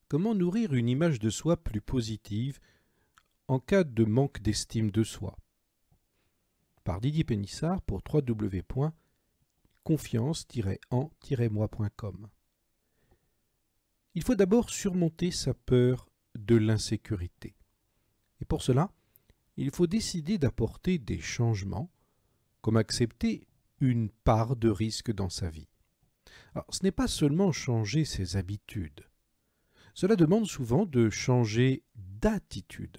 Comment nourrir une image de soi plus positive en cas de manque d'estime de soi? Par Didier Pénissard pour www.confiance-en-moi.com. Il faut d'abord surmonter sa peur de l'insécurité. Et pour cela, il faut décider d'apporter des changements, comme accepter une part de risque dans sa vie. Alors, ce n'est pas seulement changer ses habitudes. Cela demande souvent de changer d'attitude.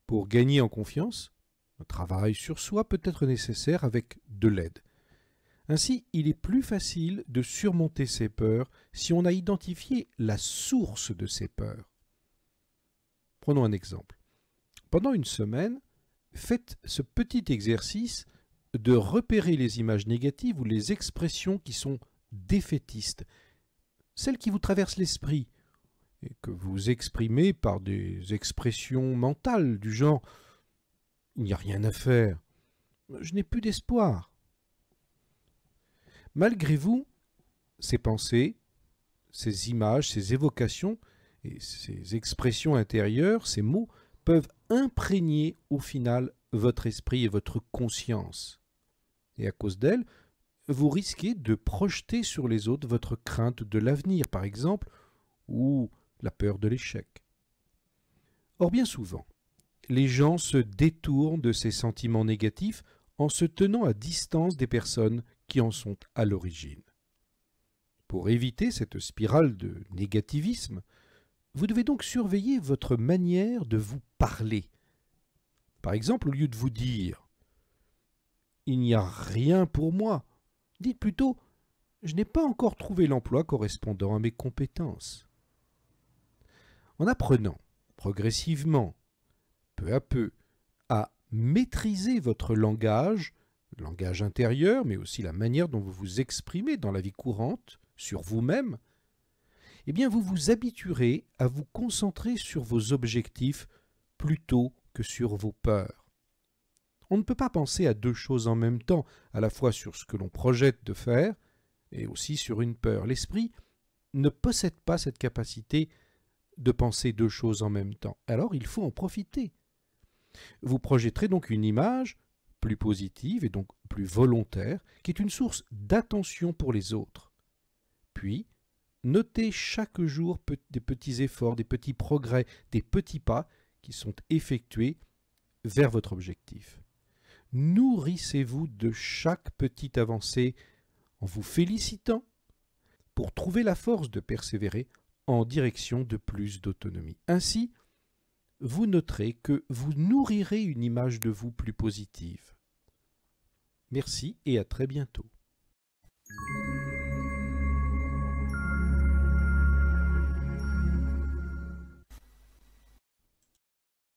Pour gagner en confiance, un travail sur soi peut être nécessaire avec de l'aide. Ainsi, il est plus facile de surmonter ses peurs si on a identifié la source de ces peurs. Prenons un exemple. Pendant une semaine, faites ce petit exercice de repérer les images négatives ou les expressions qui sont défaitistes, celles qui vous traversent l'esprit et que vous exprimez par des expressions mentales du genre « il n'y a rien à faire »,« je n'ai plus d'espoir ». Malgré vous, ces pensées, ces images, ces évocations et ces expressions intérieures, ces mots, peuvent imprégner au final votre esprit et votre conscience. Et à cause d'elles, vous risquez de projeter sur les autres votre crainte de l'avenir, par exemple, ou la peur de l'échec. Or, bien souvent, les gens se détournent de ces sentiments négatifs en se tenant à distance des personnes qui en sont à l'origine. Pour éviter cette spirale de négativisme, vous devez donc surveiller votre manière de vous parler. Par exemple, au lieu de vous dire « il n'y a rien pour moi », dites plutôt « je n'ai pas encore trouvé l'emploi correspondant à mes compétences ». En apprenant progressivement, peu à peu, à maîtriser votre langage intérieur, mais aussi la manière dont vous vous exprimez dans la vie courante, sur vous-même, eh bien vous vous habituerez à vous concentrer sur vos objectifs plutôt que sur vos peurs. On ne peut pas penser à deux choses en même temps, à la fois sur ce que l'on projette de faire et aussi sur une peur. L'esprit ne possède pas cette capacité de penser deux choses en même temps. Alors il faut en profiter. Vous projetterez donc une image plus positive et donc plus volontaire, qui est une source d'attention pour les autres. Puis, notez chaque jour des petits efforts, des petits progrès, des petits pas qui sont effectués vers votre objectif. Nourrissez-vous de chaque petite avancée en vous félicitant pour trouver la force de persévérer en direction de plus d'autonomie. Ainsi, vous noterez que vous nourrirez une image de vous plus positive. Merci et à très bientôt.